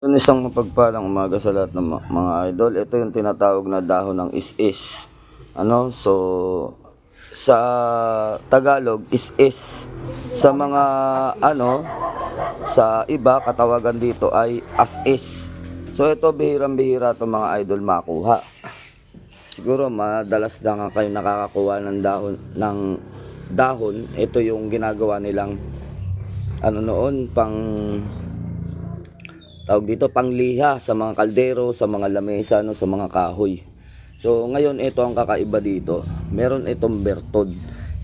Isang mapagpalang umaga sa lahat ng mga idol. Ito yung tinatawag na dahon ng is-is. So sa Tagalog is-is. Sa mga sa iba katawagan dito ay as-is. So ito bihirang-bihira to mga idol makuha. Siguro madalas lang kayo nakakakuha ng dahon. Ito yung ginagawa nilang noon tawag dito pangliha sa mga kaldero, sa mga lamesa, sa mga kahoy. So ngayon ito ang kakaiba dito. Meron itong bertod.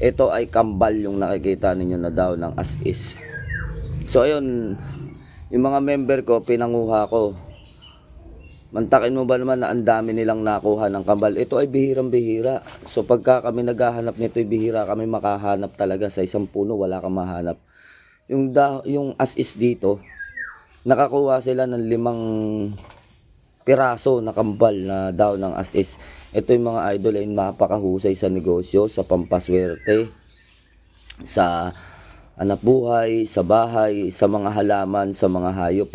Ito ay kambal yung nakikita ninyo na daw ng as-is. So ayun, yung mga member ko pinanguha ko. Mantakin mo ba naman na ang dami nilang nakuha ng kambal? Ito ay bihirang-bihira. So pagka kami naghahanap nito ay bihira kami makahanap talaga. Sa isang puno wala kang mahanap. Yung as-is dito, nakakuha sila ng 5 piraso na kambal na daw ng as-is. Ito yung mga idol ay napakahusay sa negosyo, sa pampaswerte, sa anak buhay, sa bahay, sa mga halaman, sa mga hayop.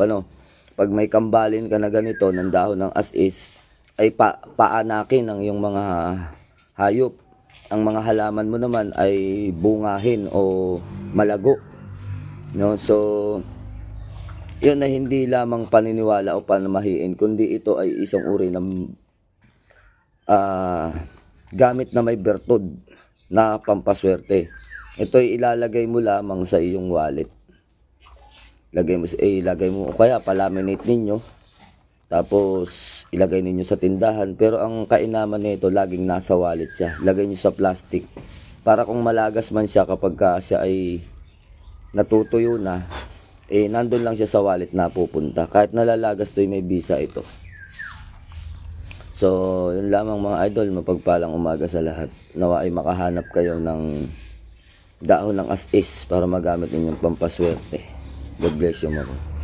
Pag may kambalin ka na ganito ng dahon ng as-is, ay paanakin ang yung mga hayop. Ang mga halaman mo naman ay bungahin o malago. So yun na hindi lamang paniniwala o panamahiin, kundi ito ay isang uri ng gamit na may bertod na pampaswerte. Ito ay ilalagay mo lamang sa iyong wallet. Ilagay mo o kaya palaminate ninyo. Tapos ilagay ninyo sa tindahan. Pero ang kainaman nito laging nasa wallet siya. Lagay nyo sa plastic. Para kung malagas man siya kapag siya ay natutuyo na, nandun lang siya sa wallet na pupunta. Kahit nalalagas to, may visa ito. So, yun lamang mga idol, mapagpalang umaga sa lahat. Nawa ay makahanap kayo ng dahon ng as-is para magamit ninyong pampaswerte. God bless you mga.